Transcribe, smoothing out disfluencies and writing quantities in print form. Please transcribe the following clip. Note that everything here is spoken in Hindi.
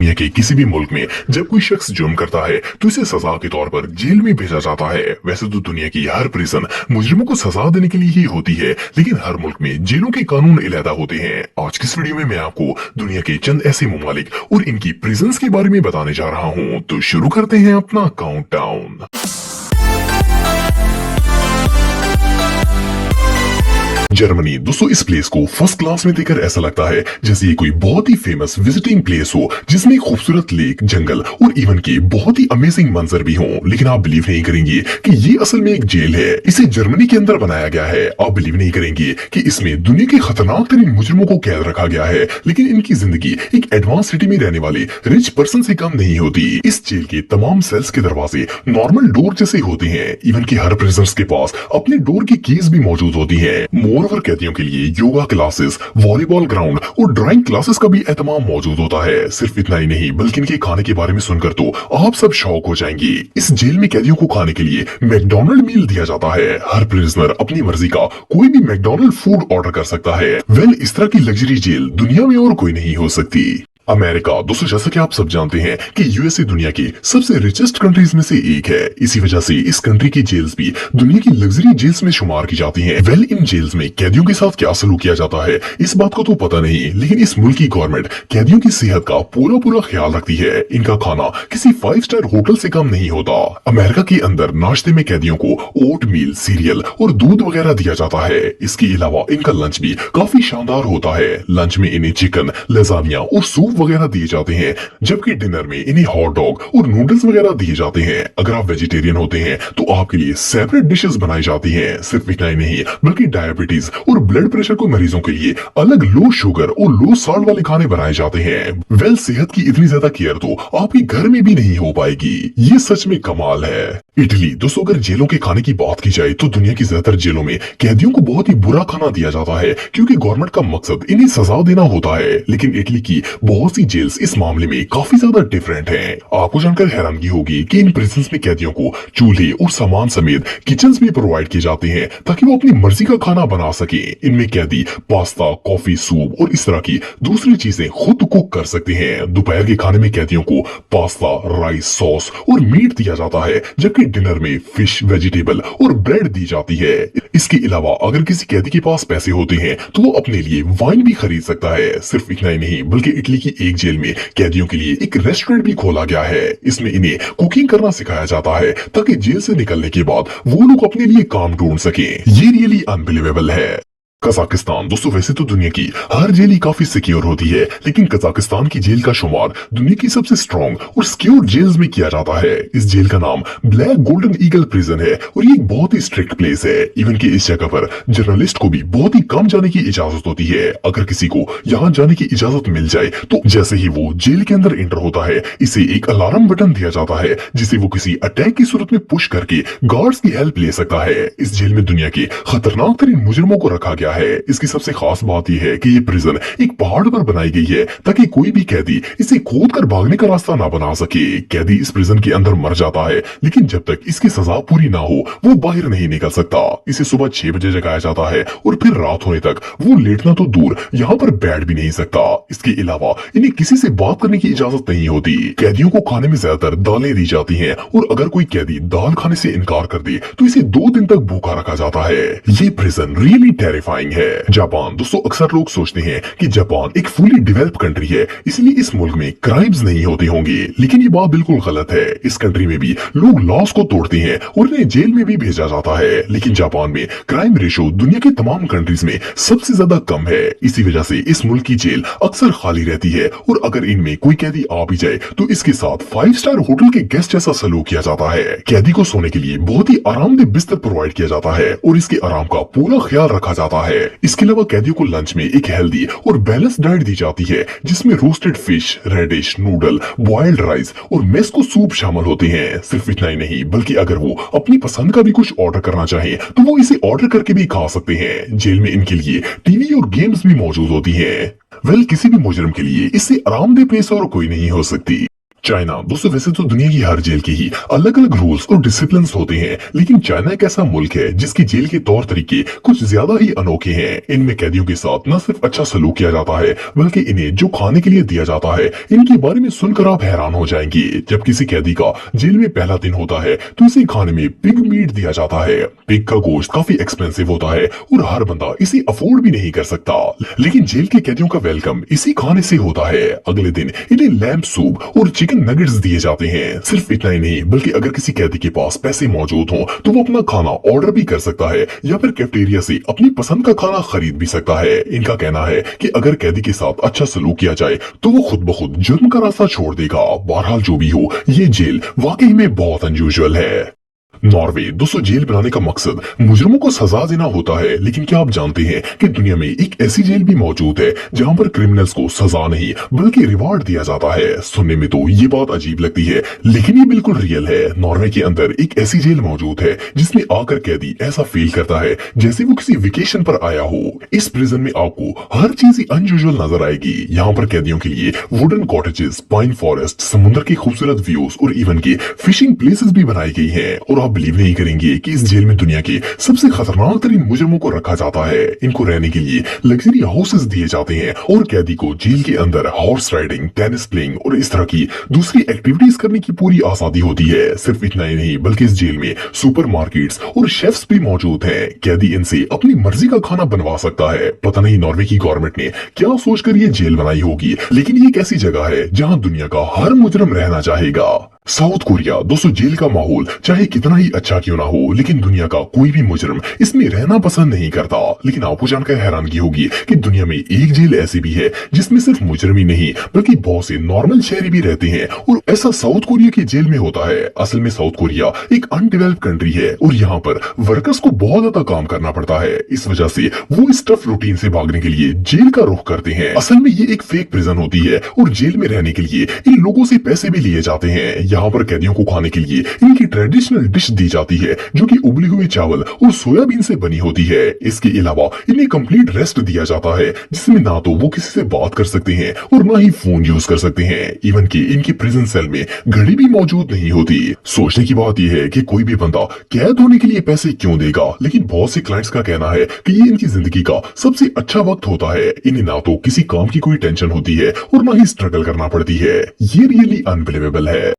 दुनिया के किसी भी मुल्क में जब कोई शख्स जुर्म करता है तो इसे सजा के तौर पर जेल में भेजा जाता है। वैसे तो दुनिया की हर प्रिजन मुजरिमों को सजा देने के लिए ही होती है, लेकिन हर मुल्क में जेलों के कानून अलग होते हैं। आज की इस वीडियो में मैं आपको दुनिया के चंद ऐसे ममालिक और इनकी प्रिजन्स के बारे में बताने जा रहा हूँ। तो शुरू करते हैं अपना काउंटडाउन। जर्मनी। दोस्तों इस प्लेस को फर्स्ट क्लास में देखकर ऐसा लगता है जैसे ये कोई बहुत ही फेमस विजिटिंग प्लेस हो, जिसमें खूबसूरत लेक, जंगल और इवन के बहुत ही अमेजिंग मंजर भी हों। लेकिन आप बिलीव नहीं करेंगे कि ये असल में एक जेल है। इसे जर्मनी के अंदर बनाया गया है। आप बिलीव नहीं करेंगे कि इसमें दुनिया के खतरनाक तरीन मुजरिमों को कैद रखा गया है, लेकिन इनकी जिंदगी एक एडवांस सिटी में रहने वाले रिच पर्सन से कम नहीं होती। इस जेल के तमाम सेल्स के दरवाजे नॉर्मल डोर जैसे होते हैं। इवन के हर प्रिजनर्स के पास अपने डोर की कीज भी मौजूद होती है। मोरओवर कैदियों के लिए योगा क्लासेस, वॉलीबॉल ग्राउंड और ड्राइंग क्लासेस का भी एहतमाम मौजूद होता है। सिर्फ इतना ही नहीं बल्कि इनके खाने के बारे में सुनकर तो आप सब शौक हो जाएंगे। इस जेल में कैदियों को खाने के लिए मैकडॉनल्ड मील दिया जाता है। हर प्रिजनर अपनी मर्जी का कोई भी मैकडॉनल्ड फूड ऑर्डर कर सकता है। इस तरह की लग्जरी जेल दुनिया में और कोई नहीं हो सकती। अमेरिका। दोस्तों जैसा कि आप सब जानते हैं कि यूएसए दुनिया की सबसे रिचेस्ट कंट्रीज में से एक है। इसी वजह से इस कंट्री की जेल्स भी दुनिया की लग्जरी जेल्स में शुमार की जाती हैं। इन जेल्स में कैदियों के साथ क्या सलूक किया जाता है इस बात को तो पता नहीं, लेकिन इस मुल्क की गवर्नमेंट कैदियों की सेहत का पूरा ख्याल रखती है। इनका खाना किसी 5 स्टार होटल से कम नहीं होता। अमेरिका के अंदर नाश्ते में कैदियों को ओट मील, सीरियल और दूध वगैरह दिया जाता है। इसके अलावा इनका लंच भी काफी शानदार होता है। लंच में इन्हें चिकन, लजानिया और सूप वगैरह दिए जाते हैं, जबकि डिनर में इन्हें हॉट डॉग और नूडल्स वगैरह दिए जाते हैं। अगर आप वेजिटेरियन होते हैं तो आपके लिए सेपरेट डिशेस बनाई जाती हैं। सिर्फ इतना ही नहीं बल्कि डायबिटीज और ब्लड प्रेशर के मरीजों के लिए अलग लो शुगर और लो सॉल्ट वाले खाने बनाए जाते हैं। सेहत की इतनी ज्यादा केयर तो आपके घर में भी नहीं हो पाएगी। ये सच में कमाल है। इटली। दोस्तों अगर जेलों के खाने की बात की जाए तो दुनिया की ज्यादातर जेलों में कैदियों को बहुत ही बुरा खाना दिया जाता है, क्योंकि गवर्नमेंट का मकसद इन्हें सजा देना होता है। लेकिन इटली की बहुत सी जेल्स इस मामले में काफी ज्यादा डिफरेंट हैं। आपको जानकर हैरानगी होगी कि इन प्रिजन्स में कैदियों को चूल्हे और सामान समेत किचन्स भी प्रोवाइड किए जाते हैं, ताकि वो अपनी मर्जी का खाना बना सके। इनमें कैदी पास्ता, कॉफी, सूप और इस तरह की दूसरी चीजें खुद कुक कर सकते हैं। दोपहर के खाने में कैदियों को पास्ता, राइस, सॉस और मीट दिया जाता है, जबकि डिनर में फिश, वेजिटेबल और ब्रेड दी जाती है। इसके अलावा अगर किसी कैदी के पास पैसे होते हैं तो वो अपने लिए वाइन भी खरीद सकता है। सिर्फ इतना ही नहीं बल्कि इटली की एक जेल में कैदियों के लिए एक रेस्टोरेंट भी खोला गया है। इसमें इन्हें कुकिंग करना सिखाया जाता है, ताकि जेल से निकलने के बाद वो लोग अपने लिए काम ढूंढ सकें। ये रियली अनबिलीवेबल है। कजाकिस्तान। दोस्तों वैसे तो दुनिया की हर जेल ही काफी सिक्योर होती है, लेकिन कजाकिस्तान की जेल का शुमार दुनिया की सबसे स्ट्रॉन्ग और सिक्योर जेल्स में किया जाता है। इस जेल का नाम ब्लैक गोल्डन ईगल प्रिजन है और ये एक बहुत ही स्ट्रिक्ट प्लेस है। इवन कि इस जगह पर जर्नलिस्ट को भी बहुत ही कम जाने की इजाजत होती है। अगर किसी को यहाँ जाने की इजाजत मिल जाए तो जैसे ही वो जेल के अंदर एंटर होता है, इसे एक अलार्म बटन दिया जाता है, जिसे वो किसी अटैक की सूरत में पुश करके गार्ड्स की हेल्प ले सकता है। इस जेल में दुनिया के खतरनाक तरीन मुजरिमों को रखा गया है। इसकी सबसे खास बात यह है कि ये प्रिजन एक पहाड़ पर बनाई गई है, ताकि कोई भी कैदी इसे खोद कर भागने का रास्ता ना बना सके। कैदी इस प्रिजन के अंदर मर जाता है, लेकिन जब तक इसकी सजा पूरी ना हो वो बाहर नहीं निकल सकता। इसे सुबह 6 बजे जगाया जाता है और फिर रात होने तक वो लेटना तो दूर यहाँ पर बैठ भी नहीं सकता। इसके अलावा इन्हें किसी से बात करने की इजाजत नहीं होती। कैदियों को खाने में ज्यादातर दालें दी जाती हैं, और अगर कोई कैदी दाल खाने से इनकार कर दे तो इसे 2 दिन तक भूखा रखा जाता है। ये प्रिजन रियली टेरिफाइंग है। जापान। दोस्तों अक्सर लोग सोचते हैं कि जापान एक फुली डेवलप्ड कंट्री है, इसलिए इस मुल्क में क्राइम्स नहीं होते होंगे, लेकिन ये बात बिल्कुल गलत है। इस कंट्री में भी लोग लॉस को तोड़ते हैं और इन्हें जेल में भी भेजा जाता है। लेकिन जापान में क्राइम रेशो दुनिया के तमाम कंट्रीज में सबसे ज्यादा कम है। इसी वजह से इस मुल्क की जेल अक्सर खाली रहती है, और अगर इनमें कोई कैदी आ भी जाए तो इसके साथ 5 स्टार होटल के गेस्ट जैसा सलूक किया जाता है। कैदी को सोने के लिए बहुत ही आरामदेह बिस्तर प्रोवाइड किया जाता है और इसके आराम का पूरा ख्याल रखा जाता है। इसके अलावा कैदियों को लंच में एक हेल्दी और बैलेंस डाइट दी जाती है, जिसमें roasted fish, radish, noodle, boiled rice और मेस्को सूप शामिल होते हैं। सिर्फ इतना ही नहीं बल्कि अगर वो अपनी पसंद का भी कुछ ऑर्डर करना चाहे तो वो इसे ऑर्डर करके भी खा सकते हैं। जेल में इनके लिए टीवी और गेम्स भी मौजूद होती हैं। किसी भी मुजरिम के लिए इससे आरामदेह प्लेस और कोई नहीं हो सकती। चाइना दोस्तों वैसे तो दुनिया की हर जेल के ही अलग अलग रूल्स और डिसिप्लिन होते हैं, लेकिन चाइना एक ऐसा मुल्क है जिसकी जेल के तौर तरीके कुछ ज्यादा ही अनोखे हैं। इनमें कैदियों के साथ न सिर्फ अच्छा सलूक किया जाता है, बल्कि इन्हें जो खाने के लिए दिया जाता है इनके बारे में सुनकर आप हैरान हो जाएंगे। जब किसी कैदी का जेल में पहला दिन होता है तो इसे खाने में पिग मीट दिया जाता है। पिग का गोश्त काफी एक्सपेंसिव होता है और हर बंदा इसे अफोर्ड भी नहीं कर सकता, लेकिन जेल के कैदियों का वेलकम इसी खाने से होता है। अगले दिन इन्हें लैम्प सूप और चिकन नगेट्स दिए जाते हैं। सिर्फ इतना ही नहीं, बल्कि अगर किसी कैदी के पास पैसे मौजूद हों तो वो अपना खाना ऑर्डर भी कर सकता है या फिर कैफेटेरिया से अपनी पसंद का खाना खरीद भी सकता है। इनका कहना है कि अगर कैदी के साथ अच्छा सलूक किया जाए तो वो खुद ब खुद जुर्म का रास्ता छोड़ देगा। बहरहाल जो भी हो, ये जेल वाकई में बहुत अनयूजुअल है। नॉर्वे दोस्तों जेल बनाने का मकसद मुजरिमों को सजा देना होता है, लेकिन क्या आप जानते हैं कि दुनिया में एक ऐसी जेल भी मौजूद है जहां पर क्रिमिनल्स को सजा नहीं बल्कि रिवार्ड दिया जाता है। सुनने में तो ये बात अजीब लगती है, लेकिन ये बिल्कुल रियल है। नॉर्वे के अंदर एक ऐसी जेल मौजूद है जिसमें आकर कैदी ऐसा फील करता है जैसे वो किसी वेकेशन पर आया हो। इस प्रिजन में आपको हर चीज अनयूजुअल नजर आएगी। यहाँ पर कैदियों के लिए वुडन कॉटेजेस, पाइन फॉरेस्ट, समुद्र के खूबसूरत व्यूज और इवन की फिशिंग प्लेसेस भी बनाई गई है। और आप बिलीव नहीं करेंगे कि इस जेल में दुनिया के सबसे खतरनाक तरीन मुजरिमों को रखा जाता है। इनको रहने के लिए लग्जरी हाउसेस दिए जाते हैं और कैदी को जेल के अंदर हॉर्स राइडिंग, टेनिस प्लेइंग और इस तरह की दूसरी एक्टिविटीज करने की पूरी आजादी होती है। सिर्फ इतना ही नहीं, बल्कि इस जेल में सुपरमार्केट्स और शेफ्स भी मौजूद हैं। कैदी इनसे अपनी मर्जी का खाना बनवा सकता है। पता नहीं नॉर्वे की गवर्नमेंट ने क्या सोचकर ये जेल बनाई होगी, लेकिन ये एक ऐसी जगह है जहां दुनिया का हर मुजरिम रहना चाहेगा। साउथ कोरिया दोस्तों जेल का माहौल चाहे कितना ही अच्छा क्यों ना हो, लेकिन दुनिया का कोई भी मुजरिम इसमें रहना पसंद नहीं करता। लेकिन आपको जानकर हैरानगी होगी कि दुनिया में एक जेल ऐसी भी है जिसमें सिर्फ मुजरिम ही नहीं बल्कि बहुत से नॉर्मल शहरी भी रहते हैं, और ऐसा साउथ कोरिया की जेल में होता है। असल में साउथ कोरिया एक अनडेवलप्ड कंट्री है और यहाँ पर वर्कर्स को बहुत ज्यादा काम करना पड़ता है। इस वजह से वो इस टफ रूटीन से भागने के लिए जेल का रुख करते हैं। असल में ये एक फेक प्रिजन होती है और जेल में रहने के लिए इन लोगों से पैसे भी लिए जाते हैं। यहाँ पर कैदियों को खाने के लिए इनकी ट्रेडिशनल डिश दी जाती है जो कि उबले हुए चावल और सोयाबीन से बनी होती है। इसके अलावा इन्हें कंप्लीट रेस्ट दिया जाता है जिसमें ना तो वो किसी से बात कर सकते हैं और ना ही फोन यूज कर सकते हैं। इवन कि इनकी प्रिजन सेल में घड़ी भी मौजूद नहीं होती। सोचने की बात यह है कि कोई भी बंदा कैद होने के लिए पैसे क्यों देगा, लेकिन बहुत से क्लाइंट्स का कहना है कि ये इनकी जिंदगी का सबसे अच्छा वक्त होता है। इन्हें ना तो किसी काम की कोई टेंशन होती है और ना ही स्ट्रगल करना पड़ती है। ये रियली अनबिलीवेबल है।